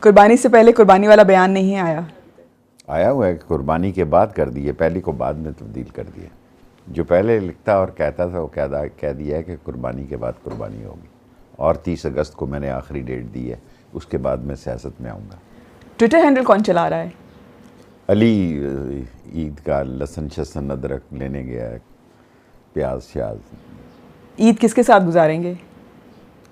कुर्बानी से पहले कुर्बानी वाला बयान नहीं आया। आया हुआ है कि कुर्बानी के बाद कर दिए, पहली को बाद में तब्दील कर दिया। जो पहले लिखता और कहता था वो कह दिया है कि कुर्बानी के बाद कुर्बानी होगी, और 30 अगस्त को मैंने आखिरी डेट दी है, उसके बाद मैं सियासत में आऊँगा। ट्विटर हैंडल कौन चला रहा है? अली ईद का लहसुन शसन अदरक लेने गया है, प्याज श्याज। ईद किसके साथ गुजारेंगे?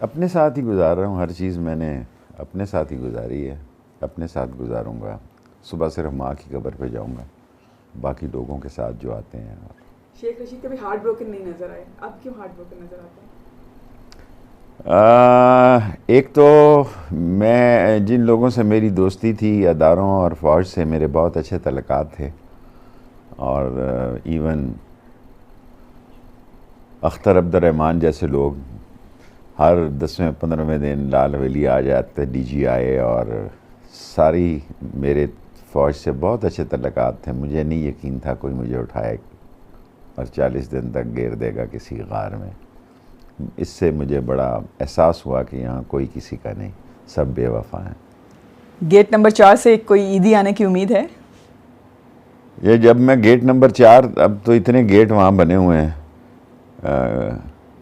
अपने साथ ही गुजार रहा हूँ, हर चीज़ मैंने अपने साथ ही गुजारी है, अपने साथ गुजारूँगा। सुबह सिर्फ माँ की कब्र पे जाऊँगा, बाकी लोगों के साथ जो आते हैं। शेख रशीद कभी हार्ट ब्रोकन नहीं नजर आए, अब क्यों हार्ट ब्रोकन नजर आते हैं? एक तो मैं जिन लोगों से मेरी दोस्ती थी, अदारों और फ़ौज से मेरे बहुत अच्छे तल्लुकात थे, और इवन अख्तर अब्दुर्रहमान जैसे लोग हर 10वें 15वें दिन लाल हवेली आ जाते, DGI, और सारी मेरे फ़ौज से बहुत अच्छे तल्लुकात थे। मुझे नहीं यकीन था कोई मुझे उठाए और 40 दिन तक घेर देगा किसी गार में। इससे मुझे बड़ा एहसास हुआ कि यहाँ कोई किसी का नहीं, सब बेवफा हैं। गेट नंबर 4 से कोई ईदी आने की उम्मीद है? ये जब मैं गेट नंबर 4, अब तो इतने गेट वहाँ बने हुए हैं,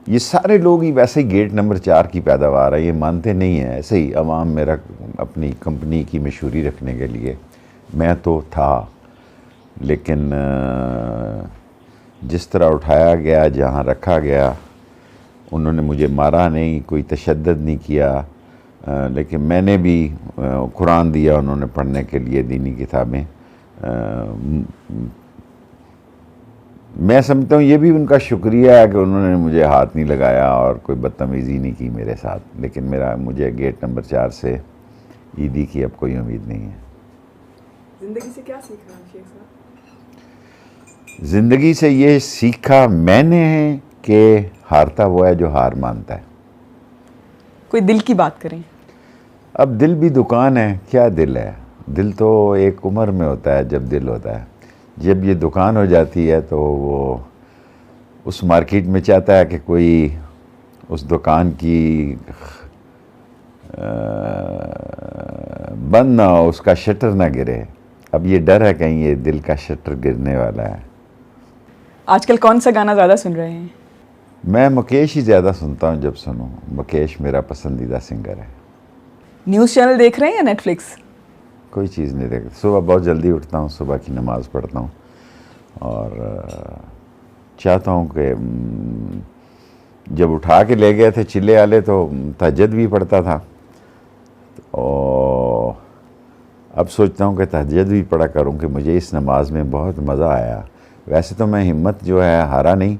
ये सारे लोग ही वैसे ही गेट नंबर 4 की पैदावार है, ये मानते नहीं हैं। ऐसे ही अवाम मेरा अपनी कंपनी की मशहूरी रखने के लिए, मैं तो था, लेकिन जिस तरह उठाया गया, जहाँ रखा गया, उन्होंने मुझे मारा नहीं, कोई तशद्दुद नहीं किया, लेकिन मैंने भी कुरान दिया उन्होंने पढ़ने के लिए, दीनी किताबें। मैं समझता हूँ ये भी उनका शुक्रिया है कि उन्होंने मुझे हाथ नहीं लगाया और कोई बदतमीज़ी नहीं की मेरे साथ। लेकिन मुझे गेट नंबर 4 से ईदी की अब कोई उम्मीद नहीं है। ज़िंदगी से क्या सीखा शेख साहब? ज़िंदगी से ये सीखा मैंने है कि हारता वो है जो हार मानता है। कोई दिल की बात करें। अब दिल भी दुकान है, क्या दिल है? दिल तो एक उम्र में होता है जब दिल होता है, जब ये दुकान हो जाती है तो वो उस मार्केट में चाहता है कि कोई उस दुकान की बंद ना हो, उसका शटर ना गिरे। अब ये डर है कहीं ये दिल का शटर गिरने वाला है। आजकल कौन सा गाना ज़्यादा सुन रहे हैं? मैं मुकेश ही ज़्यादा सुनता हूँ, जब सुनूँ। मुकेश मेरा पसंदीदा सिंगर है। न्यूज़ चैनल देख रहे हैं या नेटफ्लिक्स? कोई चीज़ नहीं देखता। सुबह बहुत जल्दी उठता हूँ, सुबह की नमाज़ पढ़ता हूँ, और चाहता हूँ कि जब उठा के ले गए थे चिल्ले वाले तो तहज्जुद भी पढ़ता था, और अब सोचता हूँ कि तहज्जुद भी पढ़ा करूँ कि मुझे इस नमाज में बहुत मज़ा आया। वैसे तो मैं हिम्मत जो है हारा नहीं,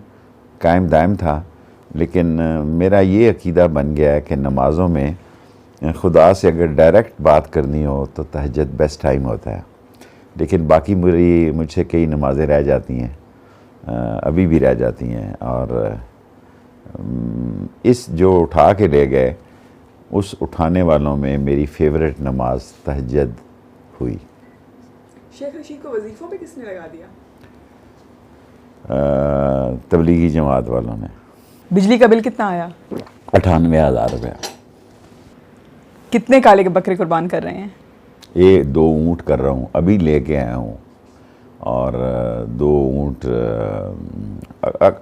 कायम दायम था, लेकिन मेरा ये अकीदा बन गया है कि नमाज़ों में खुदा से अगर डायरेक्ट बात करनी हो तो तहज्जुद बेस्ट टाइम होता है। लेकिन बाकी मुझसे कई नमाज़ें रह जाती हैं, अभी भी रह जाती हैं, और इस जो उठा के ले गए उस उठाने वालों में मेरी फेवरेट नमाज तहज्जुद हुई। शेख रशीद को वजीफ़ों पे किसने लगा दिया? तबलीगी जमात वालों ने। बिजली का बिल कितना आया? 98,000 रुपया। कितने काले के बकरे कुर्बान कर रहे हैं? ये 2 ऊँट कर रहा हूँ, अभी लेके आया हूँ, और 2 ऊँट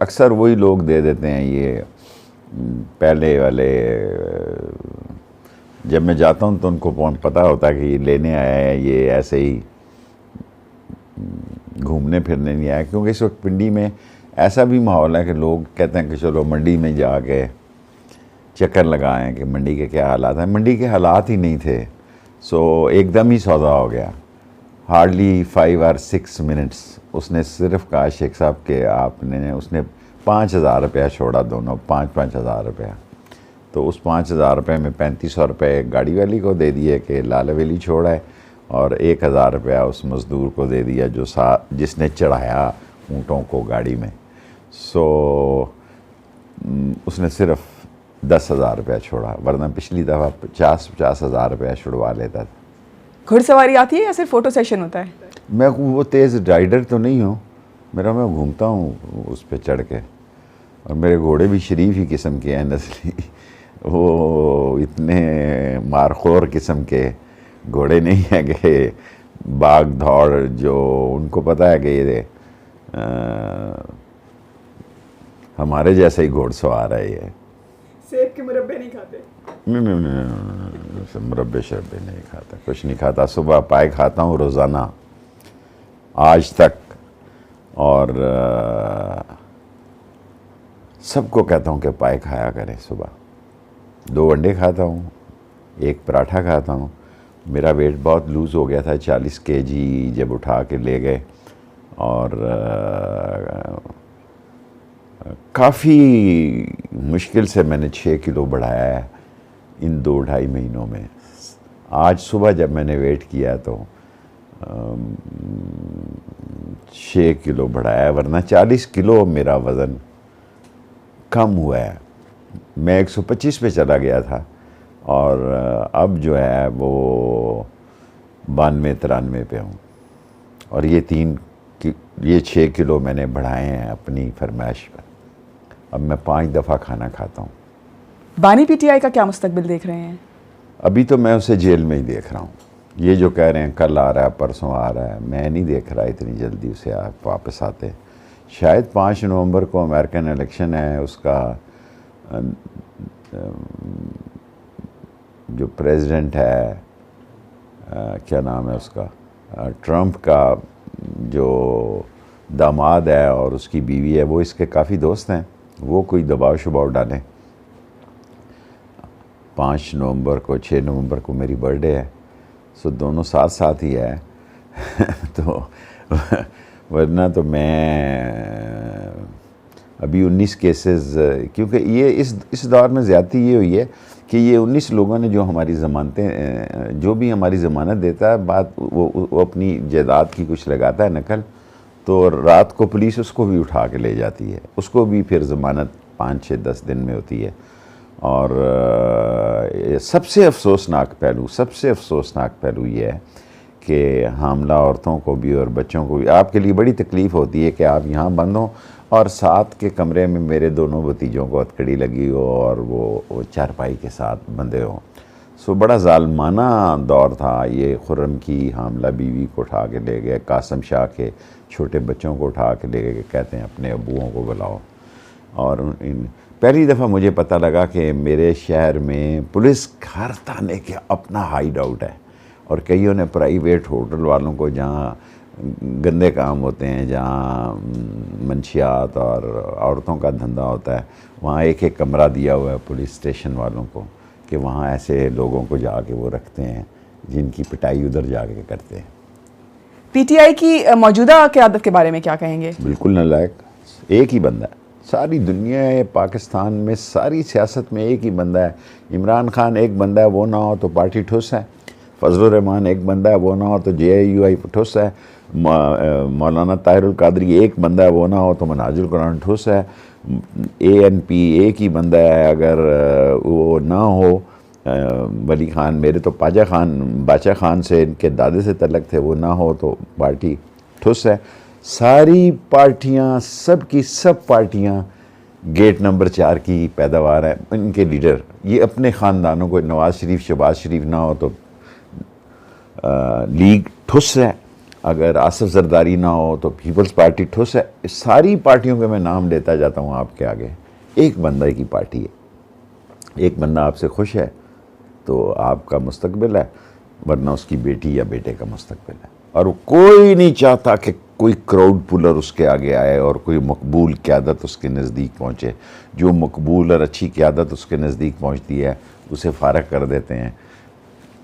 अक्सर वही लोग दे देते हैं। ये पहले वाले, जब मैं जाता हूँ तो उनको पता होता है कि ये लेने आया है, ये ऐसे ही घूमने फिरने नहीं आया। क्योंकि इस वक्त पिंडी में ऐसा भी माहौल है कि लोग कहते हैं कि चलो मंडी में जाके चक्कर लगाएं कि मंडी के क्या हालात हैं। मंडी के हालात ही नहीं थे, सो एकदम ही सौदा हो गया। हार्डली 5 और 6 मिनट्स उसने सिर्फ कहा शेख साहब के आपने, उसने 5,000 रुपया छोड़ा, दोनों 5-5 हज़ार रुपया। तो उस 5,000 रुपये में 3500 रुपये गाड़ी वाली को दे दिए कि लाल हवेली छोड़ा है, और 1,000 रुपया उस मज़दूर को दे दिया जो जिसने चढ़ाया ऊँटों को गाड़ी में। सो उसने सिर्फ 10,000 रुपया छोड़ा, वरना पिछली दफ़ा 50-50 हज़ार रुपया छुड़वा लेता था। घुड़सवारी आती है या सिर्फ फ़ोटो सेशन होता है? मैं वो तेज़ राइडर तो नहीं हूँ, मैं घूमता हूँ उस पर चढ़ के, और मेरे घोड़े भी शरीफ ही किस्म के हैं नस्ली, वो इतने मारखोर किस्म के, घोड़े नहीं है कि भाग दौड़, जो उनको पता है कि ये हमारे जैसा ही घोड़सवार है ये। सेब के मुरब्बे नहीं खाते? मुरब्बे शरब्बे नहीं खाता, कुछ नहीं खाता। सुबह पाए खाता हूँ रोज़ाना आज तक, और सबको कहता हूँ कि पाए खाया करें। सुबह 2 अंडे खाता हूँ, 1 पराठा खाता हूँ। मेरा वेट बहुत लूज़ हो गया था, 40 केजी जब उठा के ले गए, और काफ़ी मुश्किल से मैंने 6 किलो बढ़ाया है इन 2-2.5 महीनों में। आज सुबह जब मैंने वेट किया तो 6 किलो बढ़ाया, वरना 40 किलो मेरा वज़न कम हुआ है। मैं 125 पे चला गया था, और अब जो है वो 92-93 पे हूँ। और ये 6 किलो मैंने बढ़ाए हैं अपनी फरमाइश पर। अब मैं 5 दफ़ा खाना खाता हूँ। बानी पीटीआई का क्या मुस्तकबिल देख रहे हैं? अभी तो मैं उसे जेल में ही देख रहा हूँ। ये जो कह रहे हैं कल आ रहा है, परसों आ रहा है, मैं नहीं देख रहा इतनी जल्दी उसे आप वापस आते। शायद 5 नवंबर को अमेरिकन इलेक्शन है, उसका जो प्रेसिडेंट है, क्या नाम है उसका, ट्रंप का जो दामाद है और उसकी बीवी है, वो इसके काफ़ी दोस्त हैं। वो कोई दबाव शबाव डालें। 5 नवंबर को, 6 नवंबर को मेरी बर्थडे है, सो दोनों साथ साथ ही है तो वरना तो मैं अभी 19 केसेस, क्योंकि ये इस दौर में ज़्यादती ये हुई है कि ये 19 लोगों ने जो हमारी ज़मानतें, जो भी हमारी ज़मानत देता है, बात वो अपनी जायदाद की कुछ लगाता है नकल, तो रात को पुलिस उसको भी उठा के ले जाती है, उसको भी फिर ज़मानत 5-6-10 दिन में होती है। और सबसे अफसोसनाक पहलू ये है कि हामला औरतों को भी और बच्चों को भी, आपके लिए बड़ी तकलीफ़ होती है कि आप यहाँ बंद हों और साथ के कमरे में मेरे दोनों भतीजों को हथकड़ी लगी हो और वो चारपाई के साथ बंधे हों। सो बड़ा ज़ालमाना दौर था ये। खुर्रम की हामला बीवी को उठा के ले गए, कासम शाह के छोटे बच्चों को उठा के ले गए, कहते हैं अपने अबूओं को बुलाओ। और पहली दफ़ा मुझे पता लगा कि मेरे शहर में पुलिस हर थाने के अपना हाइड आउट है, और कईयों ने प्राइवेट होटल वालों को, जहाँ गंदे काम होते हैं, जहाँ मंशियात और औरतों का धंधा होता है, वहाँ एक एक कमरा दिया हुआ है पुलिस स्टेशन वालों को, कि वहाँ ऐसे लोगों को जाके वो रखते हैं जिनकी पिटाई उधर जाके करते हैं। पीटीआई की मौजूदा क़यादत के बारे में क्या कहेंगे? बिल्कुल नालायक। एक ही बंदा है सारी दुनिया, पाकिस्तान में सारी सियासत में एक ही बंदा है। इमरान खान एक बंदा है, वो ना हो तो पार्टी ठुस है। फजलुर रहमान एक बंदा है, वो ना हो तो JUI ठुस है। मौलाना ताहिरुल कादरी एक बंदा है, वो ना हो तो मनाजुल कुरान ठुस है। ANP एक ही बंदा है, अगर वो ना हो, वली खान, मेरे तो बादशाह खान से इनके दादे से तलक थे, वो ना हो तो पार्टी ठुस है। सारी पार्टियां, सब पार्टियां गेट नंबर 4 की पैदावार है। इनके लीडर ये अपने ख़ानदानों को, नवाज़ शरीफ, शहबाज शरीफ ना हो तो लीग ठुस है, अगर आसिफ जरदारी ना हो तो पीपल्स पार्टी ठुस है। सारी पार्टियों के मैं नाम लेता जाता हूँ आपके आगे। एक बंदा की पार्टी है, एक बंदा आपसे खुश है तो आपका मुस्तकबिल है, वरना उसकी बेटी या बेटे का मुस्तकबिल है। और कोई नहीं चाहता कि कोई क्राउड पुलर उसके आगे आए और कोई मकबूल क़यादत उसके नज़दीक पहुँचे। जो मकबूल और अच्छी क़यादत उसके नज़दीक पहुँचती है, उसे फ़ारग कर देते हैं,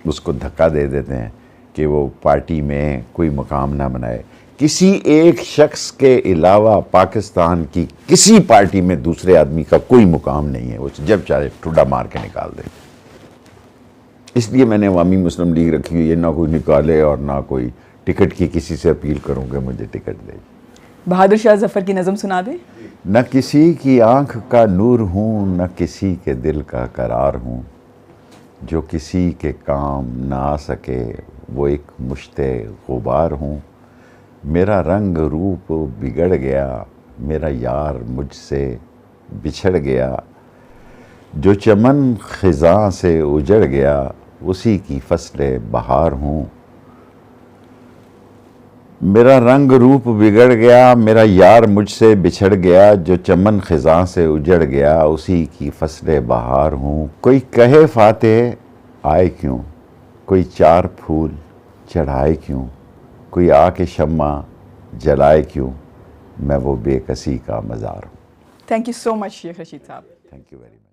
उसको धक्का दे देते हैं कि वो पार्टी में कोई मुकाम ना बनाए। किसी एक शख्स के अलावा पाकिस्तान की किसी पार्टी में दूसरे आदमी का कोई मुकाम नहीं है, वो जब चाहे ठुड्डा मार के निकाल दे। इसलिए मैंने अवामी मुस्लिम लीग रखी हुई है, ना कोई निकाले और ना कोई टिकट की किसी से अपील करूँ कि मुझे टिकट दे। बहादुर शाह जफ़र की नज़म सुना दे। न किसी की आँख का नूर हूँ, न किसी के दिल का करार हूँ, जो किसी के काम ना आ सके वो एक मुश्ते गुबार हूँ। मेरा रंग रूप बिगड़ गया, मेरा यार मुझसे बिछड़ गया, जो चमन ख़िज़ां से उजड़ गया, उसी की फसले बहार हूँ। मेरा रंग रूप बिगड़ गया, मेरा यार मुझसे बिछड़ गया, जो चमन खिज़ां से उजड़ गया, उसी की फसले बहार हूँ। कोई कहे फातेह आए क्यों, कोई चार फूल चढ़ाए क्यों, कोई आके शम्मा जलाए क्यों, मैं वो बेकसी का मज़ार हूँ। Thank you so much Sheikh Rashid साहब। Thank you very much.